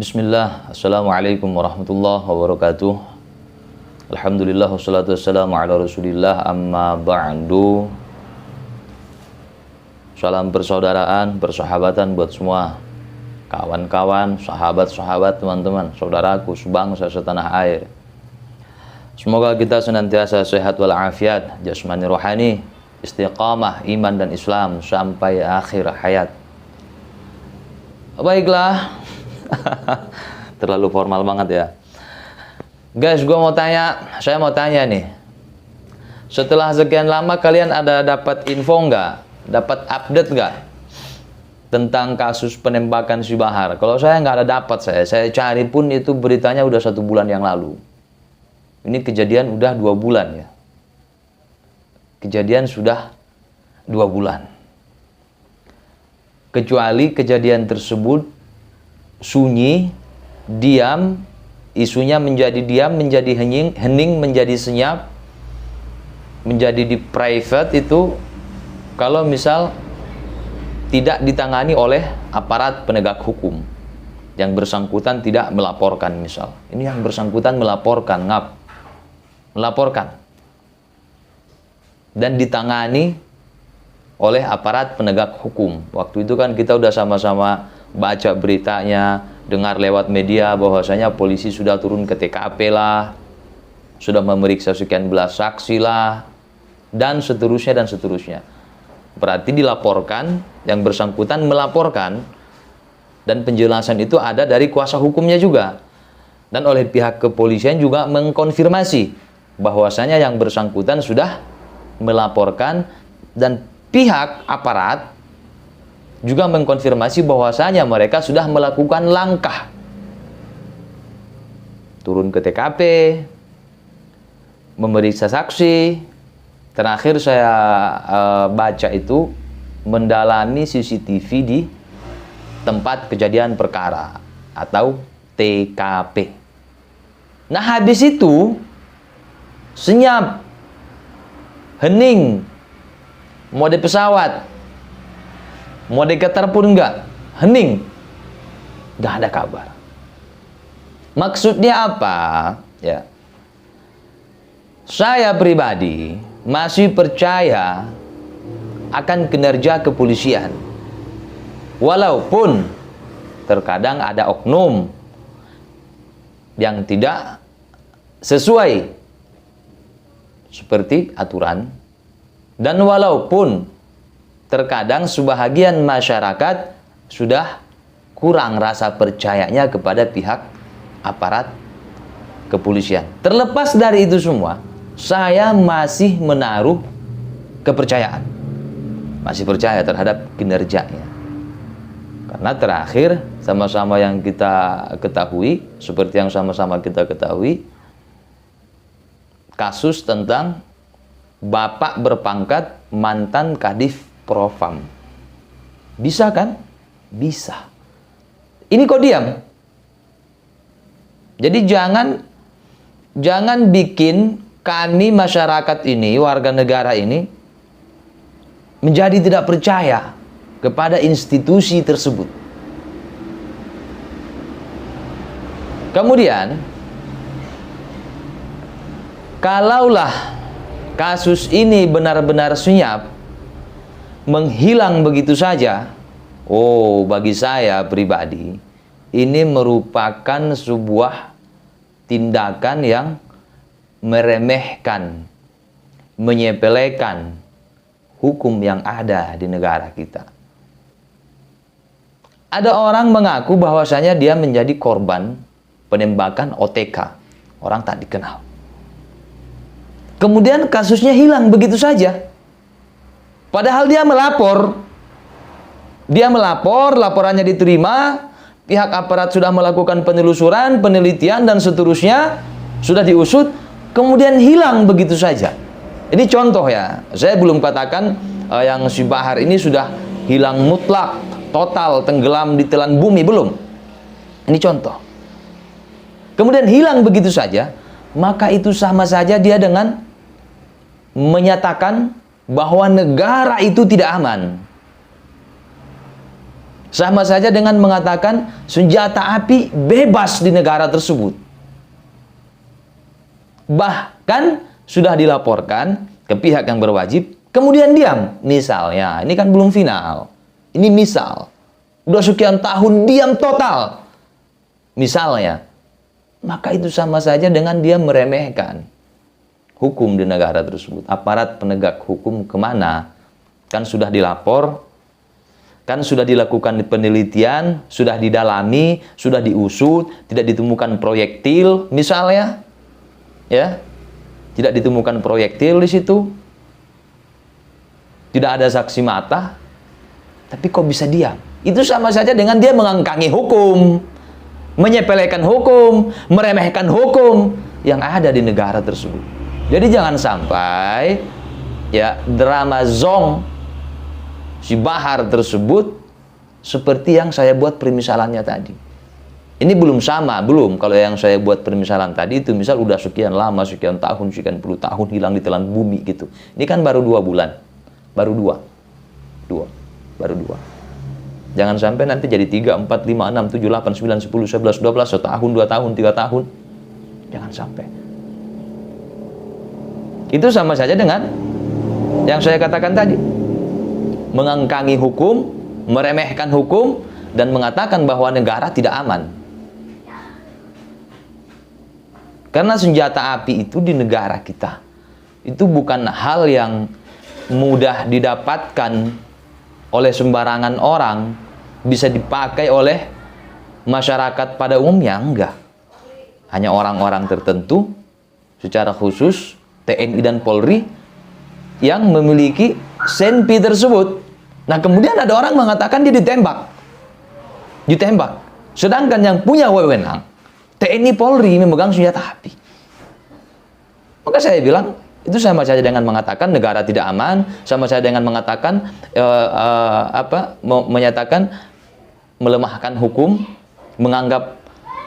Bismillah, Assalamualaikum warahmatullahi wabarakatuh. Alhamdulillah, wassalatu wassalamu ala rasulillah, amma ba'du. Salam persaudaraan, persahabatan buat semua kawan-kawan, sahabat-sahabat, teman-teman, saudaraku sebangsa setanah air. Semoga kita senantiasa sehat walafiat, jasmani rohani, istiqamah, iman dan Islam sampai akhir hayat. Baiklah, terlalu formal banget ya. Guys, saya mau tanya nih. Setelah sekian lama kalian ada dapat info nggak? Dapat update nggak? Tentang kasus penembakan si Bahar? Kalau saya nggak ada dapat, saya cari pun itu beritanya udah 1 bulan yang lalu. Ini kejadian udah 2 bulan ya. Kejadian sudah 2 bulan. Kecuali kejadian tersebut sunyi, diam, isunya menjadi diam, menjadi hening, menjadi senyap, menjadi di private itu kalau misal tidak ditangani oleh aparat penegak hukum. Yang bersangkutan tidak melaporkan misal. Ini yang bersangkutan melaporkan, melaporkan. Dan ditangani oleh aparat penegak hukum. Waktu itu kan kita udah sama-sama baca beritanya, dengar lewat media bahwasanya polisi sudah turun ke TKP lah, sudah memeriksa sekian belas saksi lah, dan seterusnya. Berarti dilaporkan, yang bersangkutan melaporkan, dan penjelasan itu ada dari kuasa hukumnya juga. Dan oleh pihak kepolisian juga mengkonfirmasi bahwasanya yang bersangkutan sudah melaporkan, dan pihak aparat juga mengkonfirmasi bahwasanya mereka sudah melakukan langkah turun ke TKP, memeriksa saksi. Terakhir saya baca itu mendalami CCTV di tempat kejadian perkara atau TKP. Nah, habis itu senyap, hening, mode pesawat, mode getar pun enggak, hening, enggak ada kabar. Maksudnya apa? Ya, saya pribadi masih percaya akan kinerja kepolisian, walaupun terkadang ada oknum yang tidak sesuai seperti aturan, dan walaupun terkadang sebahagian masyarakat sudah kurang rasa percayanya kepada pihak aparat kepolisian. Terlepas dari itu semua, saya masih menaruh kepercayaan. Masih percaya terhadap kinerjanya. Karena terakhir, sama-sama yang kita ketahui, seperti yang sama-sama kita ketahui, kasus tentang bapak berpangkat mantan Kadif Propam. Bisa kan? Bisa. Ini kok diam? Jadi jangan bikin kami masyarakat ini, warga negara ini menjadi tidak percaya kepada institusi tersebut. Kemudian kalaulah kasus ini benar-benar senyap, menghilang begitu saja, bagi saya pribadi, ini merupakan sebuah tindakan yang meremehkan, menyepelekan hukum yang ada di negara kita. Ada orang mengaku bahwasanya dia menjadi korban penembakan OTK, orang tak dikenal. Kemudian kasusnya hilang begitu saja. Padahal dia melapor, laporannya diterima, pihak aparat sudah melakukan penelusuran, penelitian, dan seterusnya, sudah diusut, kemudian hilang begitu saja. Ini contoh ya, saya belum katakan yang si Bahar ini sudah hilang mutlak, total, tenggelam di telan bumi, belum. Ini contoh. Kemudian hilang begitu saja, maka itu sama saja dia dengan menyatakan bahwa negara itu tidak aman. Sama saja dengan mengatakan senjata api bebas di negara tersebut. Bahkan sudah dilaporkan ke pihak yang berwajib, kemudian diam. Misalnya, ini kan belum final. Ini misal. Udah sekian tahun diam total. Misalnya. Maka itu sama saja dengan dia meremehkan hukum di negara tersebut. Aparat penegak hukum kemana? Kan sudah dilapor, kan sudah dilakukan penelitian, sudah didalami, sudah diusut, tidak ditemukan proyektil, misalnya, ya, tidak ditemukan proyektil di situ, tidak ada saksi mata, tapi kok bisa diam? Itu sama saja dengan dia mengangkangi hukum, menyepelekan hukum, meremehkan hukum yang ada di negara tersebut. Jadi jangan sampai ya drama Zong si Bahar tersebut seperti yang saya buat permisalannya tadi. Ini belum sama, belum. Kalau yang saya buat permisalan tadi itu misal udah sekian lama, sekian tahun, sekian puluh tahun hilang di telan bumi gitu. Ini kan baru 2 bulan. Baru 2. Baru 2. Jangan sampai nanti jadi 3, 4, 5, 6, 7, 8, 9, 10, 11, 12, 1 tahun, 2 tahun, 3 tahun. Jangan sampai. Itu sama saja dengan yang saya katakan tadi. Mengangkangi hukum, meremehkan hukum, dan mengatakan bahwa negara tidak aman. Karena senjata api itu di negara kita, itu bukan hal yang mudah didapatkan oleh sembarangan orang, bisa dipakai oleh masyarakat pada umumnya, enggak. Hanya orang-orang tertentu, secara khusus TNI dan Polri, yang memiliki senpi tersebut. Nah kemudian ada orang mengatakan dia ditembak. Sedangkan yang punya wewenang, TNI Polri memegang senjata api. Maka saya bilang, itu sama saja dengan mengatakan negara tidak aman, sama saja dengan mengatakan menyatakan melemahkan hukum, menganggap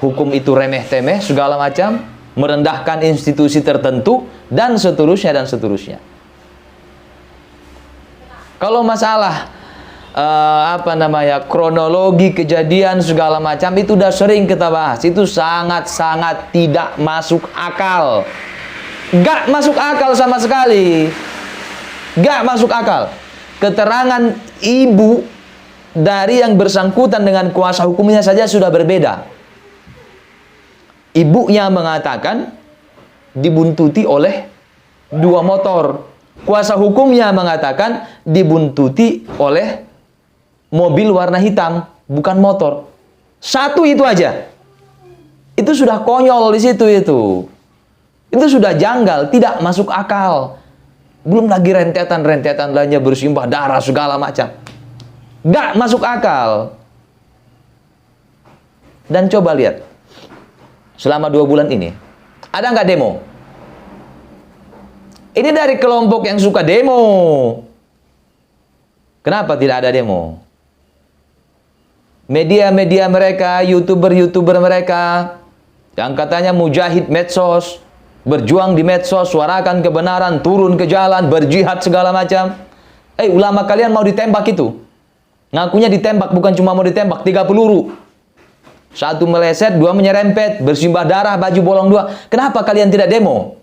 hukum itu remeh-temeh segala macam, merendahkan institusi tertentu dan seterusnya. Kalau masalah kronologi kejadian segala macam itu udah sering kita bahas, itu sangat-sangat tidak masuk akal. Gak masuk akal sama sekali. Gak masuk akal. Keterangan ibu dari yang bersangkutan dengan kuasa hukumnya saja sudah berbeda. Ibunya mengatakan dibuntuti oleh 2 motor. Kuasa hukumnya mengatakan dibuntuti oleh mobil warna hitam, bukan motor. Satu itu aja. Itu sudah konyol di situ itu. Itu sudah janggal, tidak masuk akal. Belum lagi rentetan-rentetan lainnya bersimbah darah segala macam. Gak masuk akal. Dan coba lihat, selama 2 bulan ini, ada nggak demo? Ini dari kelompok yang suka demo. Kenapa tidak ada demo? Media-media mereka, YouTuber-YouTuber mereka, yang katanya mujahid medsos, berjuang di medsos, suarakan kebenaran, turun ke jalan, berjihad segala macam. Ulama kalian mau ditembak itu. Ngakunya ditembak, bukan cuma mau ditembak, 3 peluru. 1 meleset, 2 menyerempet, bersimbah darah, baju bolong 2. Kenapa kalian tidak demo?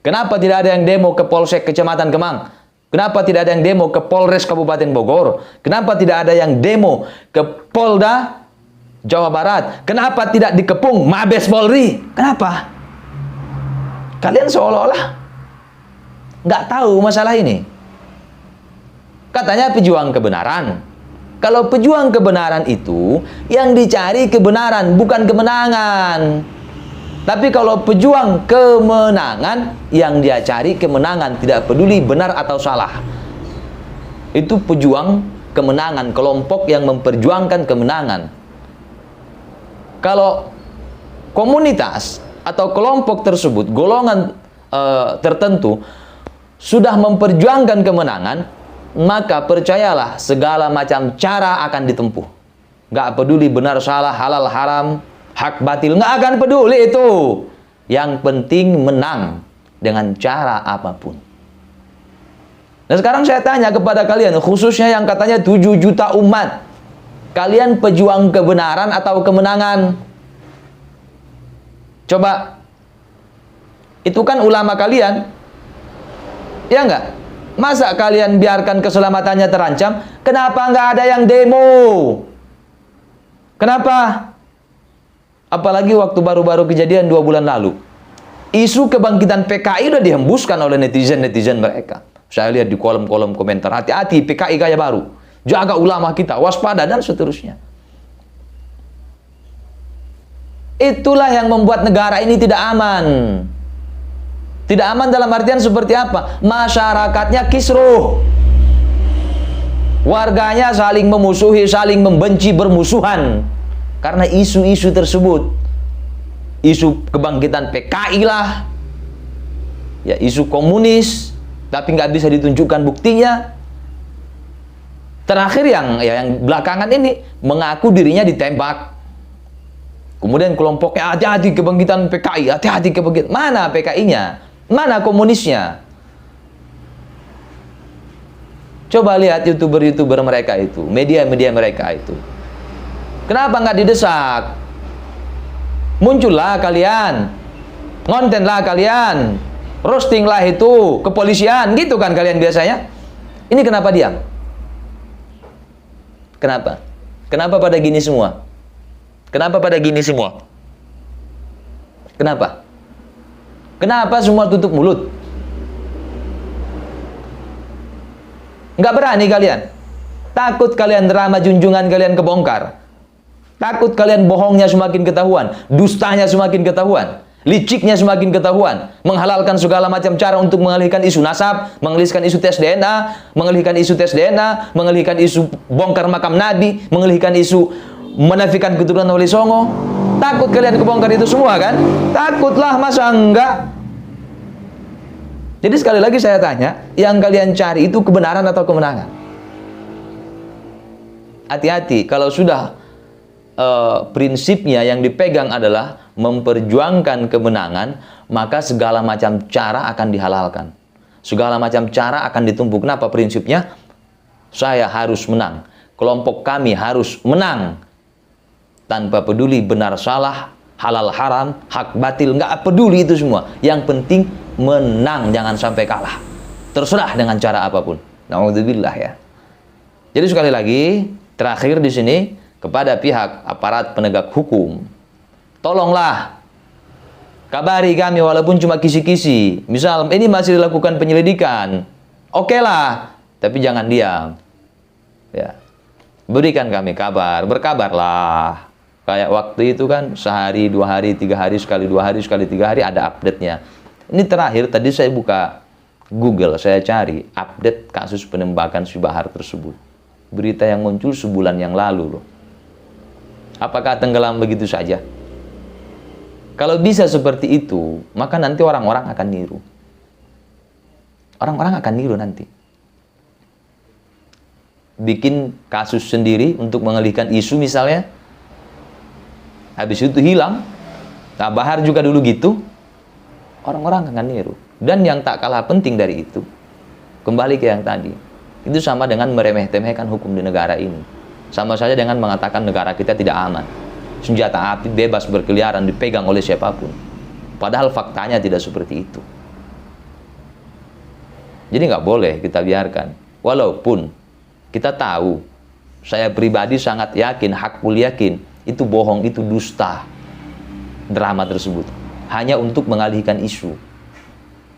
Kenapa tidak ada yang demo ke Polsek Kecamatan Kemang? Kenapa tidak ada yang demo ke Polres Kabupaten Bogor? Kenapa tidak ada yang demo ke Polda Jawa Barat? Kenapa tidak dikepung Mabes Polri? Kenapa? Kalian seolah-olah nggak tahu masalah ini. Katanya pejuang kebenaran. Kalau pejuang kebenaran itu yang dicari kebenaran, bukan kemenangan. Tapi kalau pejuang kemenangan, yang dia cari kemenangan, tidak peduli benar atau salah. Itu pejuang kemenangan, kelompok yang memperjuangkan kemenangan. Kalau komunitas atau kelompok tersebut, golongan tertentu sudah memperjuangkan kemenangan, maka percayalah segala macam cara akan ditempuh. Gak peduli benar salah, halal haram, hak batil, gak akan peduli itu. Yang penting menang dengan cara apapun. Dan sekarang saya tanya kepada kalian, khususnya yang katanya 7 juta umat, Kalian pejuang kebenaran atau kemenangan? Coba. Itu kan ulama kalian. Ya enggak? Masa kalian biarkan keselamatannya terancam? Kenapa nggak ada yang demo? Kenapa? Apalagi waktu baru-baru kejadian 2 bulan lalu. Isu kebangkitan PKI udah dihembuskan oleh netizen-netizen mereka. Saya lihat di kolom-kolom komentar, hati-hati PKI gaya baru. Jaga ulama kita, waspada, dan seterusnya. Itulah yang membuat negara ini tidak aman. Tidak aman dalam artian seperti apa? Masyarakatnya kisruh. Warganya saling memusuhi, saling membenci, bermusuhan. Karena isu-isu tersebut. Isu kebangkitan PKI lah. Ya, isu komunis. Tapi nggak bisa ditunjukkan buktinya. Terakhir yang belakangan ini mengaku dirinya ditembak. Kemudian kelompoknya hati-hati kebangkitan PKI, hati-hati kebangkitan. Mana PKI-nya? Mana komunisnya? Coba lihat YouTuber-YouTuber mereka itu, media-media mereka itu. Kenapa nggak didesak? Muncullah kalian, ngontenlah kalian, roastinglah itu kepolisian, gitu kan kalian biasanya. Ini kenapa diam? Kenapa? Kenapa pada gini semua? Kenapa pada gini semua? Kenapa? Kenapa semua tutup mulut? Nggak berani kalian? Takut kalian drama junjungan kalian kebongkar? Takut kalian bohongnya semakin ketahuan, dustanya semakin ketahuan, liciknya semakin ketahuan, menghalalkan segala macam cara untuk mengalihkan isu nasab, mengalihkan isu tes DNA, mengalihkan isu tes DNA, mengalihkan isu bongkar makam Nabi, mengalihkan isu menafikan keturunan Wali Songo. Takut kalian kebongkar itu semua kan? Takutlah, masa enggak? Jadi sekali lagi saya tanya, yang kalian cari itu kebenaran atau kemenangan? Hati-hati, kalau sudah prinsipnya yang dipegang adalah memperjuangkan kemenangan, maka segala macam cara akan dihalalkan. Segala macam cara akan ditumpuk. Kenapa prinsipnya? Saya harus menang. Kelompok kami harus menang. Tanpa peduli benar salah, halal haram, hak batil, nggak peduli itu semua. Yang penting menang, jangan sampai kalah. Terserah dengan cara apapun. Nauzubillah ya. Jadi sekali lagi, terakhir di sini, kepada pihak aparat penegak hukum, tolonglah kabari kami walaupun cuma kisi-kisi. Misal ini masih dilakukan penyelidikan, oke lah, tapi jangan diam. Ya, berikan kami kabar, berkabarlah. Kayak waktu itu kan sehari, 2 hari, 3 hari, sekali 2 hari, sekali 3 hari ada update-nya. Ini terakhir tadi saya buka Google, saya cari update kasus penembakan Syibahar tersebut. Berita yang muncul sebulan yang lalu loh. Apakah tenggelam begitu saja? Kalau bisa seperti itu, maka nanti orang-orang akan niru. Orang-orang akan niru nanti. Bikin kasus sendiri untuk mengalihkan isu misalnya. Habis itu hilang. Nah, Bahar juga dulu gitu. Orang-orang akan niru. Dan yang tak kalah penting dari itu, kembali ke yang tadi. Itu sama dengan meremeh-temehkan hukum di negara ini. Sama saja dengan mengatakan negara kita tidak aman. Senjata api bebas berkeliaran dipegang oleh siapapun. Padahal faktanya tidak seperti itu. Jadi nggak boleh kita biarkan. Walaupun kita tahu, saya pribadi sangat yakin, hakul yakin, itu bohong, itu dusta. Drama tersebut. Hanya untuk mengalihkan isu.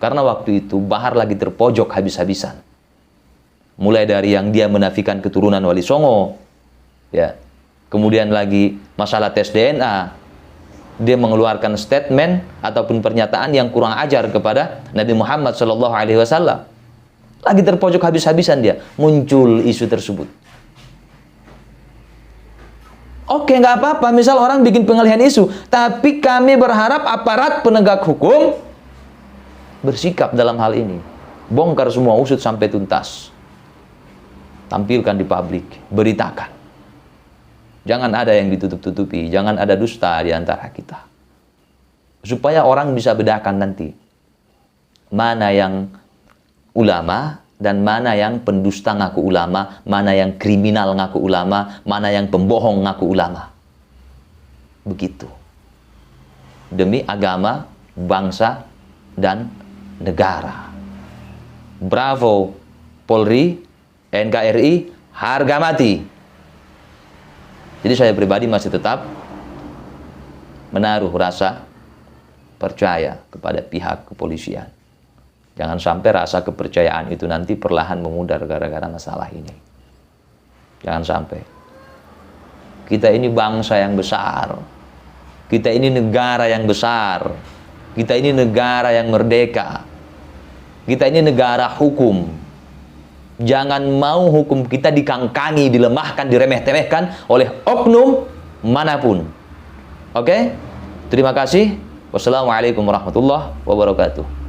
Karena waktu itu Bahar lagi terpojok habis-habisan. Mulai dari yang dia menafikan keturunan Wali Songo, ya, kemudian lagi masalah tes DNA, dia mengeluarkan statement ataupun pernyataan yang kurang ajar kepada Nabi Muhammad SAW. Lagi terpojok habis-habisan dia, muncul isu tersebut. Oke, nggak apa-apa, misal orang bikin pengalihan isu, tapi kami berharap aparat penegak hukum bersikap dalam hal ini. Bongkar semua, usut sampai tuntas. Tampilkan di publik, beritakan. Jangan ada yang ditutup-tutupi, jangan ada dusta di antara kita. Supaya orang bisa bedakan nanti. Mana yang ulama, dan mana yang pendusta ngaku ulama, mana yang kriminal ngaku ulama, mana yang pembohong ngaku ulama. Begitu. Demi agama, bangsa, dan negara. Bravo Polri, NKRI, harga mati. Jadi saya pribadi masih tetap menaruh rasa percaya kepada pihak kepolisian. Jangan sampai rasa kepercayaan itu nanti perlahan memudar gara-gara masalah ini. Jangan sampai. Kita ini bangsa yang besar. Kita ini negara yang besar. Kita ini negara yang merdeka. Kita ini negara hukum. Jangan mau hukum kita dikangkangi, dilemahkan, diremeh-temehkan oleh oknum manapun. Oke? Terima kasih. Wassalamualaikum warahmatullahi wabarakatuh.